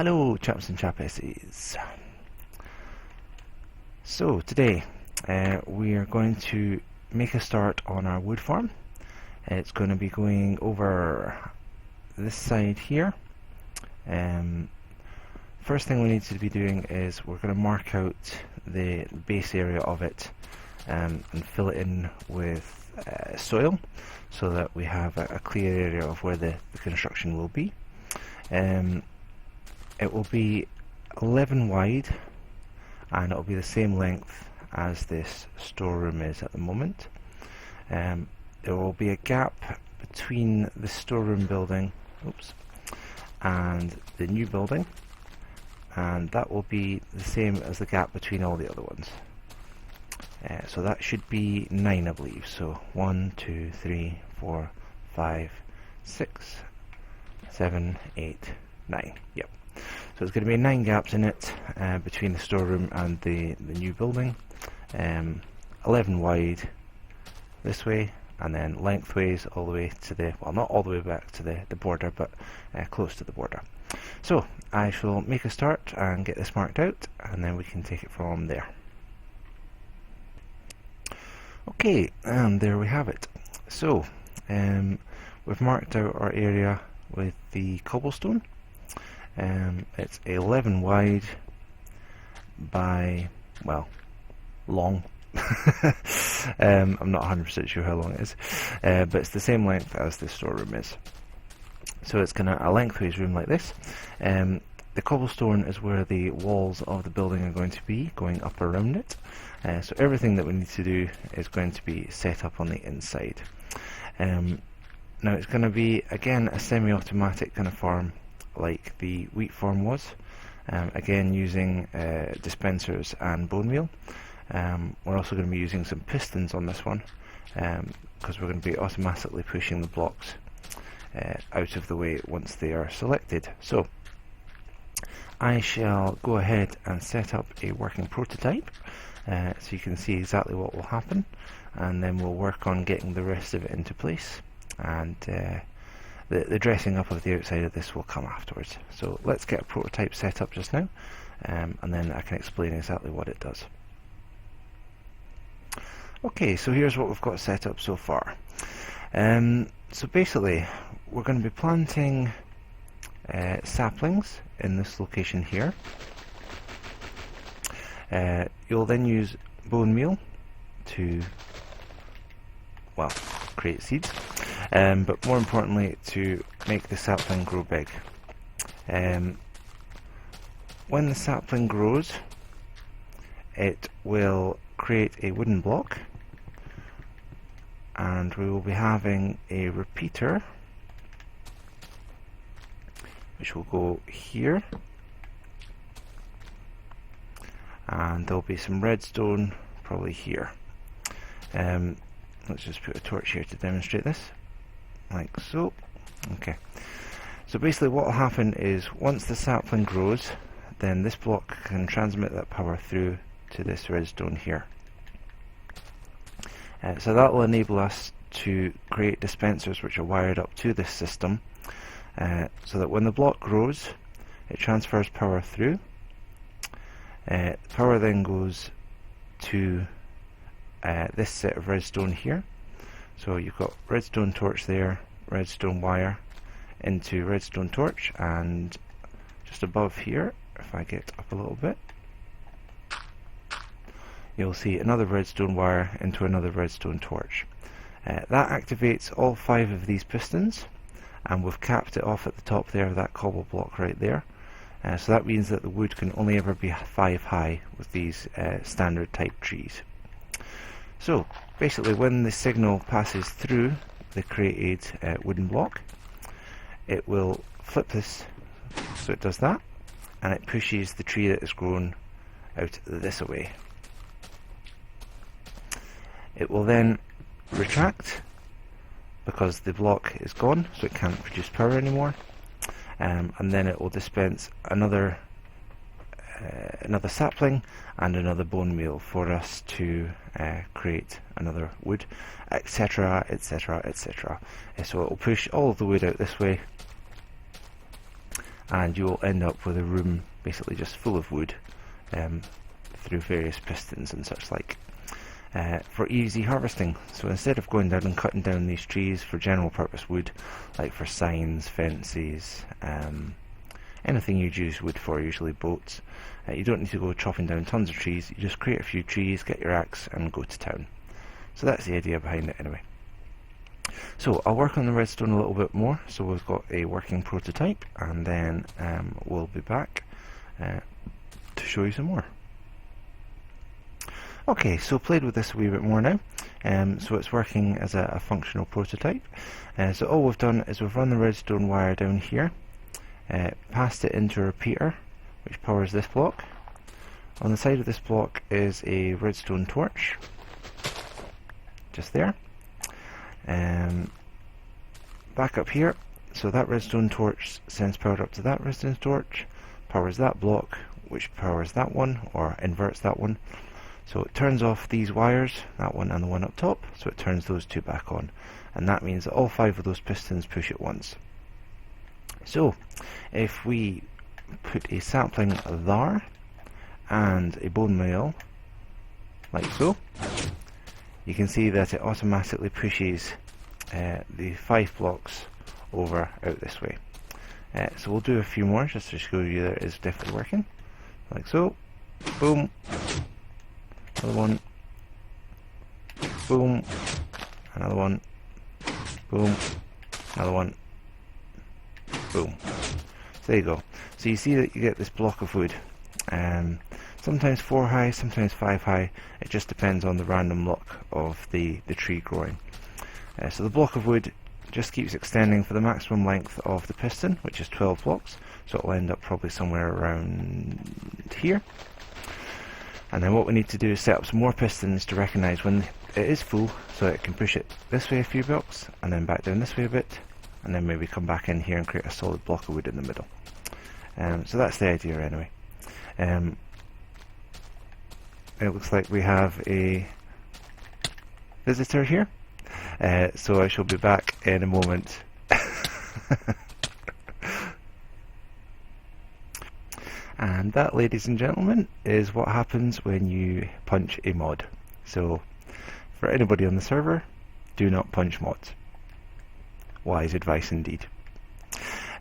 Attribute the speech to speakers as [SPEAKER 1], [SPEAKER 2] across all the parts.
[SPEAKER 1] Hello chaps and chapesses. So today we are going to make a start on our wood farm. It's going to be going over this side here. First thing we need to be doing is we're going to mark out the base area of it and fill it in with soil so that we have a clear area of where the construction will be. It will be 11 wide and it will be the same length as this storeroom is at the moment. There will be a gap between the storeroom building and the new building, and that will be the same as the gap between all the other ones. So that should be 9, I believe. So 1, 2, 3, 4, 5, 6, 7, 8, 9. Yep. So it's going to be 9 gaps in it between the storeroom and the new building. 11 wide this way, and then lengthways all the way to the, well, not all the way back to the border, but close to the border. So I shall make a start and get this marked out, and then we can take it from there. Okay, and there we have it. So we've marked out our area with the cobblestone. It's 11 wide by, well, long. I'm not 100% sure how long it is, but it's the same length as the storeroom is. So it's kind of a lengthways room like this. The cobblestone is where the walls of the building are going to be, going up around it. So everything that we need to do is going to be set up on the inside. Now it's going to be, again, a semi-automatic kind of farm like the wheat farm was, again using dispensers and bone meal. We're also going to be using some pistons on this one because we're going to be automatically pushing the blocks out of the way once they are selected. So I shall go ahead and set up a working prototype so you can see exactly what will happen, and then we'll work on getting the rest of it into place, and the dressing up of the outside of this will come afterwards. So let's get a prototype set up just now, and then I can explain exactly what it does. Okay, so here's what we've got set up so far. So basically we're going to be planting saplings in this location here. You'll then use bone meal to, well, create seeds, but more importantly to make the sapling grow big. When the sapling grows, it will create a wooden block, and we will be having a repeater which will go here, and there'll be some redstone probably here. Let's just put a torch here to demonstrate this, like so. Okay, so basically what will happen is once the sapling grows, then this block can transmit that power through to this redstone here. So that will enable us to create dispensers which are wired up to this system, so that when the block grows, it transfers power through. Power then goes to this set of redstone here. So you've got redstone torch there, redstone wire into redstone torch, and just above here, if I get up a little bit, you'll see another redstone wire into another redstone torch. That activates all 5 of these pistons, and we've capped it off at the top there of that cobble block right there. So that means that the wood can only ever be 5 high with these standard type trees. So basically when the signal passes through the created wooden block, it will flip this so it does that, and it pushes the tree that is grown out this way. It will then retract because the block is gone, so it can't produce power anymore, and then it will dispense another sapling and another bone meal for us to create another wood, etc, etc, etc. So it will push all of the wood out this way, and you will end up with a room basically just full of wood through various pistons and such like. For easy harvesting. So instead of going down and cutting down these trees for general purpose wood, like for signs, fences, anything you'd use wood for, usually boats, you don't need to go chopping down tons of trees. You just create a few trees, get your axe and go to town. So that's the idea behind it anyway. So I'll work on the redstone a little bit more, so we've got a working prototype, and then we'll be back to show you some more. Okay, so played with this a wee bit more now, so it's working as a functional prototype. So all we've done is we've run the redstone wire down here, passed it into a repeater, which powers this block. On the side of this block is a redstone torch, just there. Back up here, so that redstone torch sends power up to that redstone torch, powers that block, which powers that one, or inverts that one. So it turns off these wires, that one and the one up top, so it turns those two back on. And that means that all 5 of those pistons push at once. So, if we put a sapling there, and a bone meal, like so, you can see that it automatically pushes the 5 blocks over out this way. So we'll do a few more just to show you that it is definitely working. Like so, boom. Another one, boom, another one, boom, another one, boom. So there you go. So you see that you get this block of wood, sometimes 4 high, sometimes 5 high. It just depends on the random luck of the tree growing. So the block of wood just keeps extending for the maximum length of the piston, which is 12 blocks, so it'll end up probably somewhere around here. And then what we need to do is set up some more pistons to recognise when it is full, so it can push it this way a few blocks, and then back down this way a bit, and then maybe come back in here and create a solid block of wood in the middle. So that's the idea anyway. It looks like we have a visitor here, so I shall be back in a moment. And that, ladies and gentlemen, is what happens when you punch a mod. So, for anybody on the server, do not punch mods. Wise advice indeed.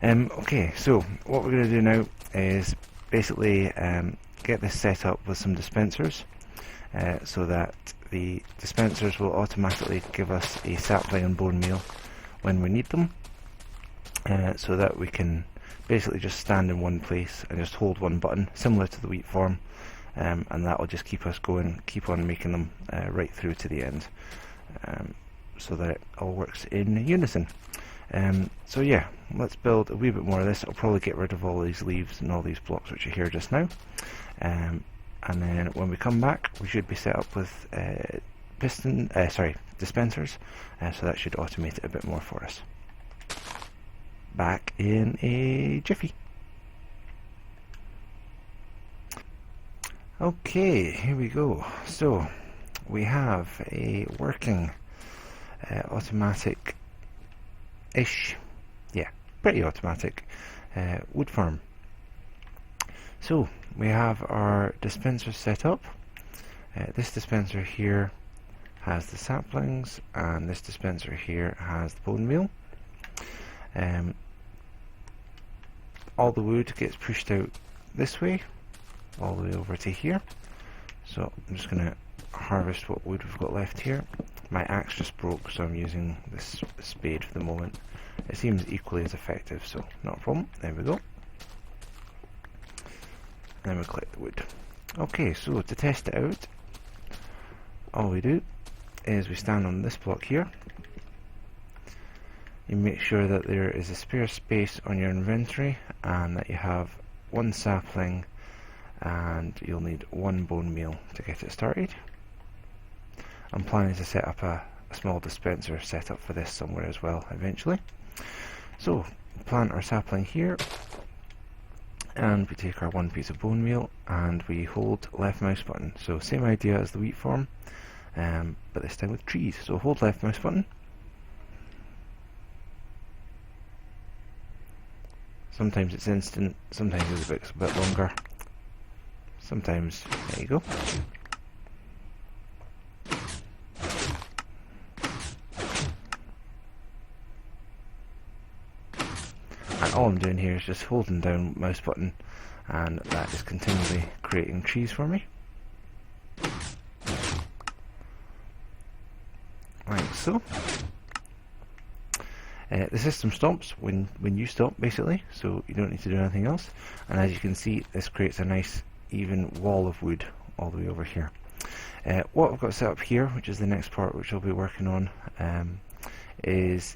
[SPEAKER 1] Okay, so what we're going to do now is basically get this set up with some dispensers, so that the dispensers will automatically give us a sapling and bone meal when we need them, so that we can basically just stand in one place and just hold one button, similar to the wheat farm, and that will just keep us going, keep on making them right through to the end, so that it all works in unison. So yeah, let's build a wee bit more of this. I'll probably get rid of all these leaves and all these blocks which are here just now, and then when we come back we should be set up with dispensers, so that should automate it a bit more for us. Back in a jiffy. Okay, here we go. So we have a working automatic-ish, yeah, pretty automatic wood farm. So we have our dispenser set up. This dispenser here has the saplings, and this dispenser here has the bone meal. All the wood gets pushed out this way, all the way over to here. So I'm just going to harvest what wood we've got left here. My axe just broke, so I'm using this spade for the moment. It seems equally as effective, so not a problem. There we go. Then we collect the wood. Okay, so to test it out, all we do is we stand on this block here. You make sure that there is a spare space on your inventory and that you have 1 sapling, and you'll need 1 bone meal to get it started. I'm planning to set up a small dispenser setup for this somewhere as well eventually. So plant our sapling here, and we take our 1 piece of bone meal and we hold left mouse button. So same idea as the wheat farm, but this time with trees. So hold left mouse button. Sometimes it's instant, sometimes it's a bit longer. Sometimes, there you go. And all I'm doing here is just holding down mouse button, and that is continually creating trees for me. Like so. The system stops when you stop, basically, so you don't need to do anything else. And as you can see, this creates a nice even wall of wood all the way over here. What I've got set up here, which is the next part which I'll be working on, is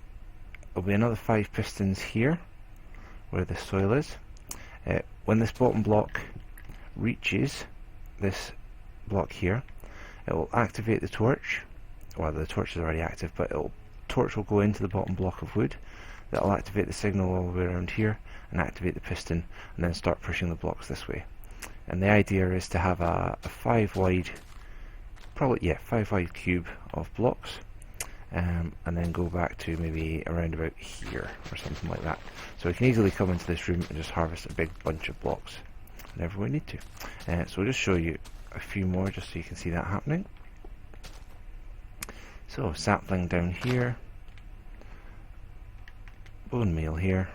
[SPEAKER 1] there'll be another 5 pistons here where the soil is. When this bottom block reaches this block here, it will activate the torch. Well, the torch is already active, but torch will go into the bottom block of wood. That will activate the signal all the way around here and activate the piston, and then start pushing the blocks this way. And the idea is to have a 5 wide, probably 5 wide cube of blocks, and then go back to maybe around about here or something like that. So we can easily come into this room and just harvest a big bunch of blocks whenever we need to. So we'll just show you a few more just so you can see that happening. So sapling down here, bone meal here,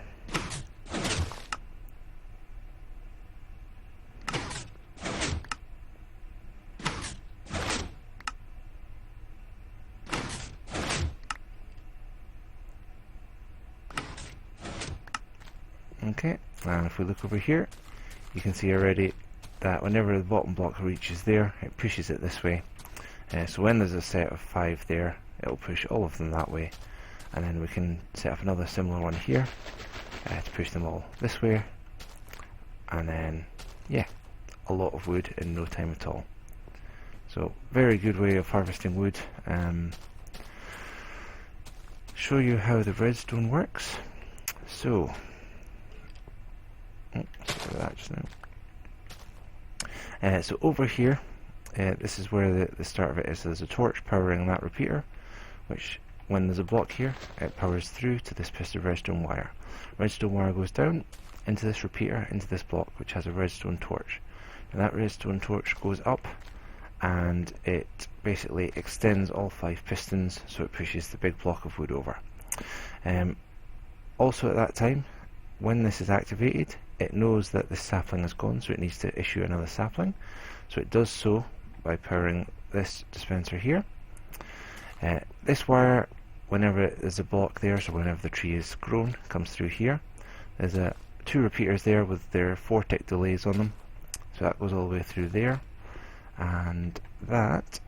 [SPEAKER 1] okay, and if we look over here, you can see already that whenever the bottom block reaches there, it pushes it this way. So when there's a set of 5 there, it'll push all of them that way, and then we can set up another similar one here to push them all this way, and then a lot of wood in no time at all. So very good way of harvesting wood. Show you how the redstone works. So sorry that just now. So over here, this is where the start of it is. There's a torch powering that repeater, which when there's a block here, it powers through to this piece of redstone wire. Redstone wire goes down into this repeater, into this block, which has a redstone torch. And that redstone torch goes up, and it basically extends all 5 pistons, so it pushes the big block of wood over. Also at that time, when this is activated, it knows that this sapling is gone, so it needs to issue another sapling. So it does so by powering this dispenser here. This wire, whenever there's a block there, so whenever the tree is grown, comes through here. There's 2 repeaters there with their 4 tick delays on them, so that goes all the way through there, and that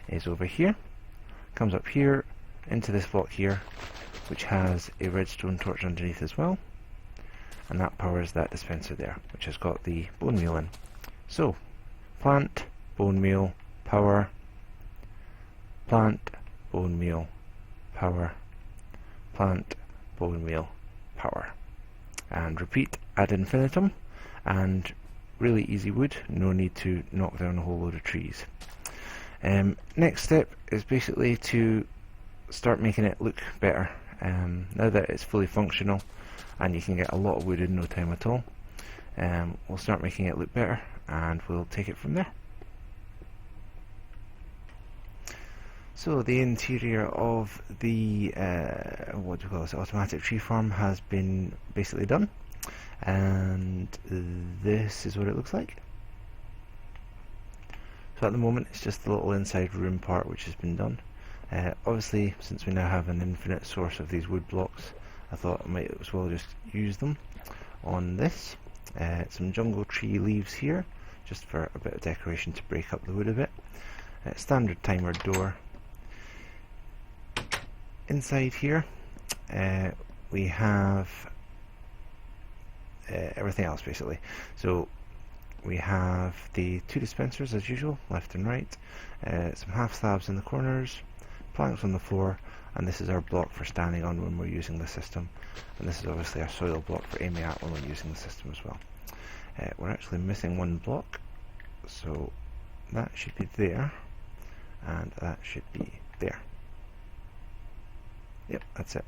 [SPEAKER 1] is over here, comes up here into this block here, which has a redstone torch underneath as well, and that powers that dispenser there, which has got the bone meal in. So plant, bone meal, power, plant, bone meal, power, plant, bone meal, power, and repeat ad infinitum. And really easy wood, no need to knock down a whole load of trees. Next step is basically to start making it look better. Now that it's fully functional and you can get a lot of wood in no time at all, we'll start making it look better, and we'll take it from there. So the interior of the what do we call this, automatic tree farm has been basically done, and this is what it looks like. So at the moment it's just the little inside room part which has been done. Obviously, since we now have an infinite source of these wood blocks, I thought I might as well just use them on this. Some jungle tree leaves here, just for a bit of decoration to break up the wood a bit. Standard timer door. Inside here, we have everything else basically. So we have the 2 dispensers as usual, left and right, some half slabs in the corners, planks on the floor, and this is our block for standing on when we're using the system, and this is obviously our soil block for aiming at when we're using the system as well. We're actually missing 1 block, so that should be there, and that should be there. Yep, that's it.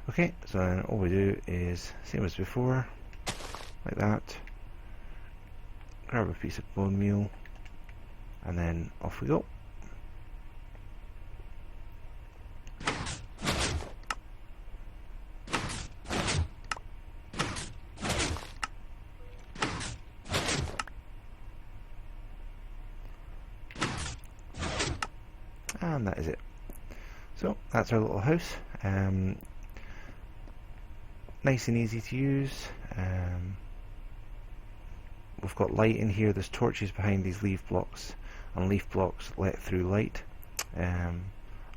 [SPEAKER 1] Okay, so then all we do is same as before, like that. Grab a piece of bone meal, and then off we go. And that is it. So that's our little house. Nice and easy to use. We've got light in here. There's torches behind these leaf blocks, and leaf blocks let through light.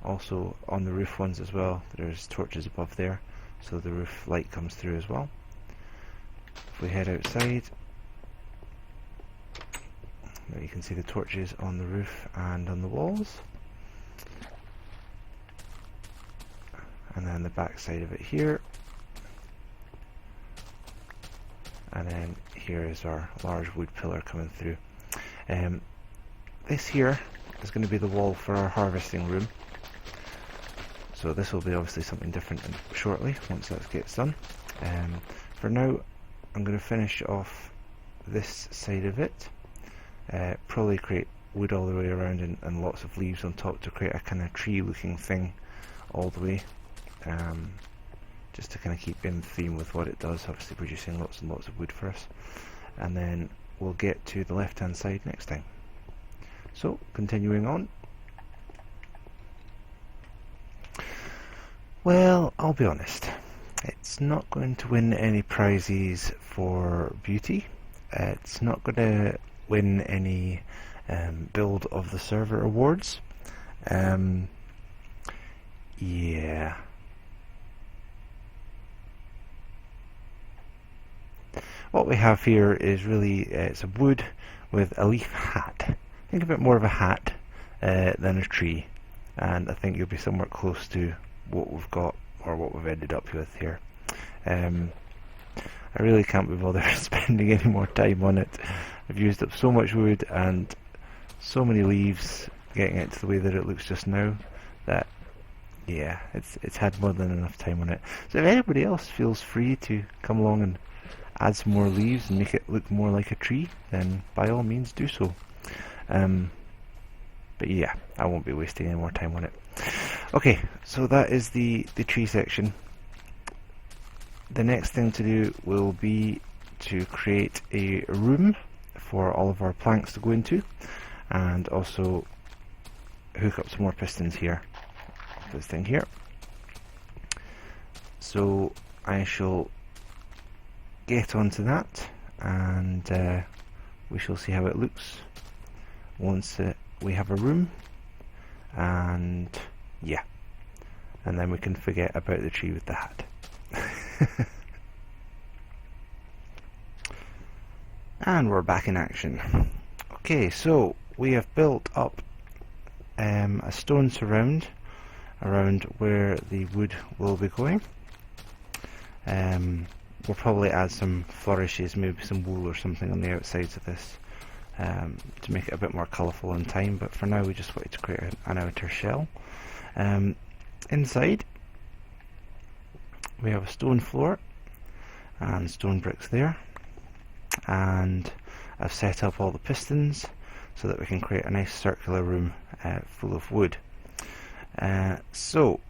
[SPEAKER 1] Also on the roof ones as well, there's torches above there, so the roof light comes through as well. If we head outside, now you can see the torches on the roof and on the walls. And then the back side of it here. And then here is our large wood pillar coming through. This here is going to be the wall for our harvesting room. So this will be obviously something different shortly once that gets done. For now, I'm going to finish off this side of it. Probably create wood all the way around and lots of leaves on top to create a kind of tree looking thing all the way. Just to kind of keep in theme with what it does, obviously producing lots and lots of wood for us. And then we'll get to the left hand side next time. So, continuing on. Well, I'll be honest, it's not going to win any prizes for beauty. It's not going to win any Build of the Server awards. Yeah. What we have here is really it's a wood with a leaf hat. Think of it more of a hat than a tree, and I think you'll be somewhat close to what we've got or what we've ended up with here. I really can't be bothered spending any more time on it. I've used up so much wood and so many leaves getting it to the way that it looks just now that yeah, it's had more than enough time on it. So if anybody else feels free to come along and add some more leaves and make it look more like a tree, then by all means do so. But yeah, I won't be wasting any more time on it. Okay, so that is the tree section. The next thing to do will be to create a room for all of our planks to go into, and also hook up some more pistons here. This thing here. So I shall get onto that, and we shall see how it looks once we have a room, and yeah, and then we can forget about the tree with the hat. And we're back in action. Okay, so we have built up a stone surround around where the wood will be going. We'll probably add some flourishes, maybe some wool or something on the outsides of this to make it a bit more colourful in time, but for now we just wanted to create an outer shell. Inside we have a stone floor and stone bricks there, and I've set up all the pistons so that we can create a nice circular room full of wood. So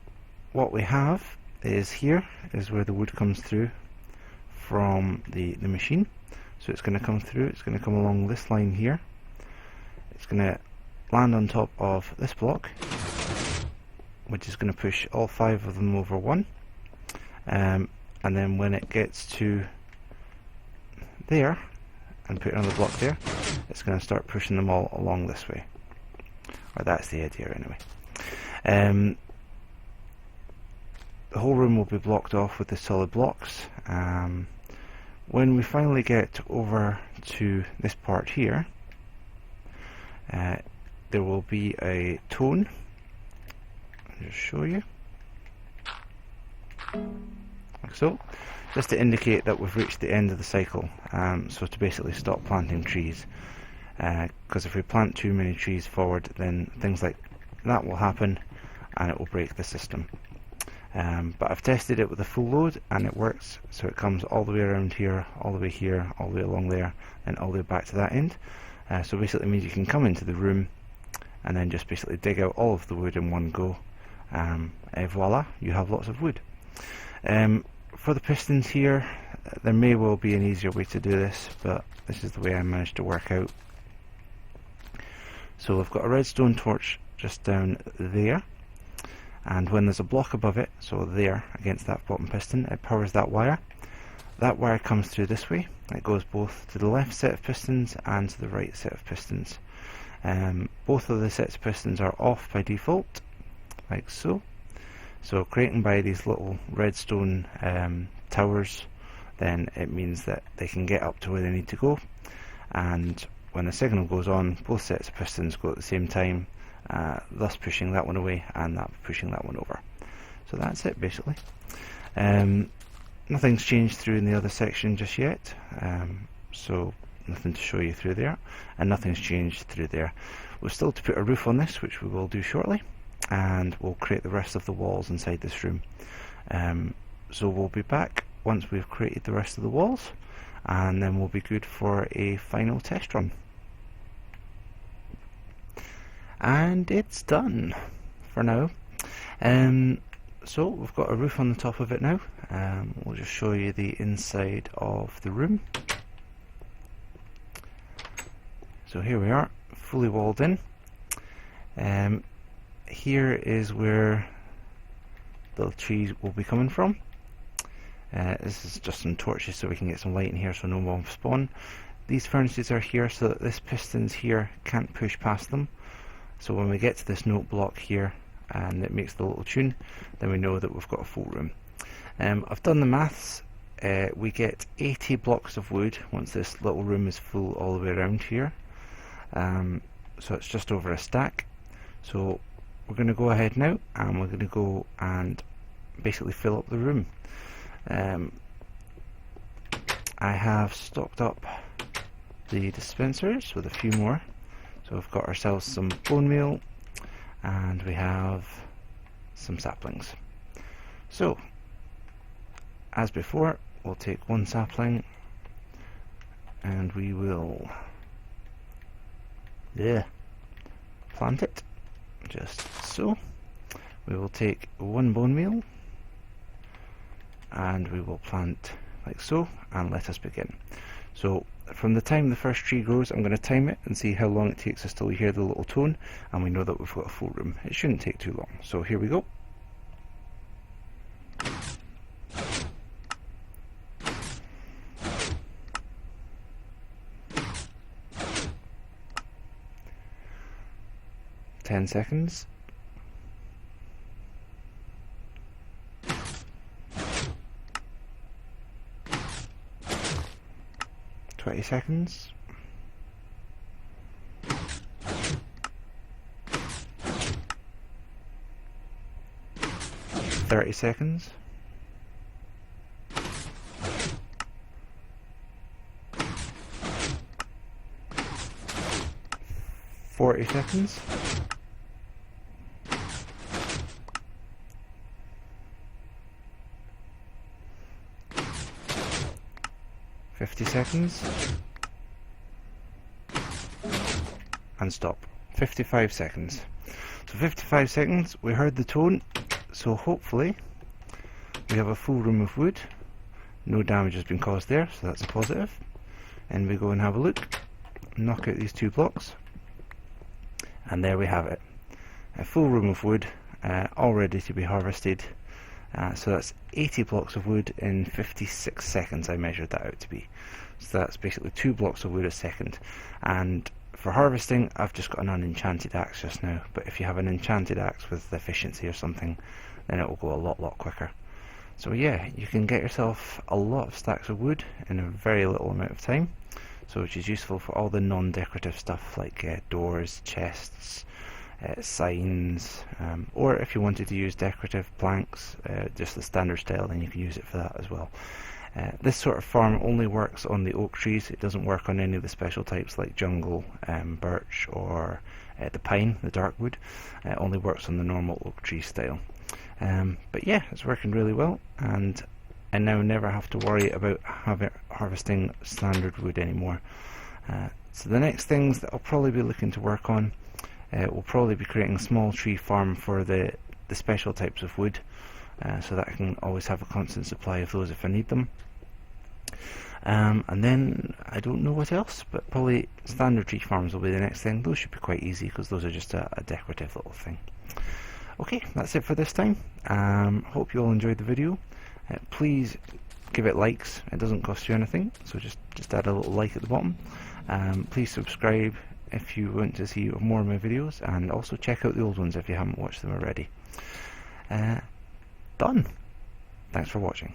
[SPEAKER 1] what we have is here is where the wood comes through from the machine. So it's going to come through, it's going to come along this line here, it's going to land on top of this block, which is going to push all 5 of them over one, and then when it gets to there and put it on the block there, it's going to start pushing them all along this way, or that's the idea anyway. The whole room will be blocked off with the solid blocks. When we finally get over to this part here, there will be a tone. I'll just show you, like so, just to indicate that we've reached the end of the cycle. So to basically stop planting trees, because if we plant too many trees forward, then things like that will happen and it will break the system. But I've tested it with a full load and it works, so it comes all the way around here, all the way here, all the way along there, and all the way back to that end. So basically it means you can come into the room and then just basically dig out all of the wood in one go, and voila, you have lots of wood. For the pistons here, there may well be an easier way to do this, but this is the way I managed to work out. So I've got a redstone torch just down there, and when there's a block above it, so there against that bottom piston, it powers that wire. That wire comes through this way. It goes both to the left set of pistons and to the right set of pistons. Both of the sets of pistons are off by default, like so. So creating by these little redstone towers, then it means that they can get up to where they need to go, and when the signal goes on, both sets of pistons go at the same time, thus pushing that one away and that pushing that one over. So that's it basically. Nothing's changed through in the other section just yet, so nothing to show you through there, and nothing's changed through there. We're still to put a roof on this, which we will do shortly, and we'll create the rest of the walls inside this room. So we'll be back once we've created the rest of the walls, and then we'll be good for a final test run. And it's done for now. So we've got a roof on the top of it now. We'll just show you the inside of the room. So here we are, fully walled in. Here is where the trees will be coming from. This is just some torches so we can get some light in here so no one will spawn. These furnaces are here so that this pistons here can't push past them. So when we get to this note block here and it makes the little tune, then we know that we've got a full room. I've done the maths. We get 80 blocks of wood once this little room is full all the way around here. So it's just over a stack. So we're going to go ahead now and we're going to go and basically fill up the room. I have stocked up the dispensers with a few more. So we've got ourselves some bone meal and we have some saplings. So as before, we'll take one sapling and we will plant it just so. We will take one bone meal and we will plant like so, and let us begin. So from the time the first tree grows, I'm going to time it and see how long it takes us till we hear the little tone, and we know that we've got a full room. It shouldn't take too long. So here we go. Ten seconds. 20 seconds. 30 seconds. 40 seconds. 50 seconds, and stop. 55 seconds. So 55 seconds, we heard the tone, so hopefully we have a full room of wood. No damage has been caused there, so that's a positive. And we go and have a look, knock out these two blocks, and there we have it. A full room of wood, all ready to be harvested. So that's 80 blocks of wood in 56 seconds. I measured that out to be. So that's basically 2 blocks of wood a second. And for harvesting, I've just got an unenchanted axe just now. But if you have an enchanted axe with efficiency or something, then it will go a lot quicker. So yeah, you can get yourself a lot of stacks of wood in a very little amount of time. So which is useful for all the non-decorative stuff like doors, chests, signs, or if you wanted to use decorative planks, just the standard style, then you can use it for that as well. This sort of farm only works on the oak trees. It doesn't work on any of the special types like jungle, birch, or the pine, the dark wood. It only works on the normal oak tree style. But yeah, it's working really well, and I now never have to worry about harvesting standard wood anymore. So the next things that I'll probably be looking to work on will probably be creating a small tree farm for the special types of wood, so that I can always have a constant supply of those if I need them. And then I don't know what else, but probably standard tree farms will be the next thing. Those should be quite easy because those are just a decorative little thing. Okay, that's it for this time. Hope you all enjoyed the video. Please give it likes. It doesn't cost you anything, so just add a little like at the bottom. Please subscribe if you want to see more of my videos, and also check out the old ones if you haven't watched them already. Done. Thanks for watching.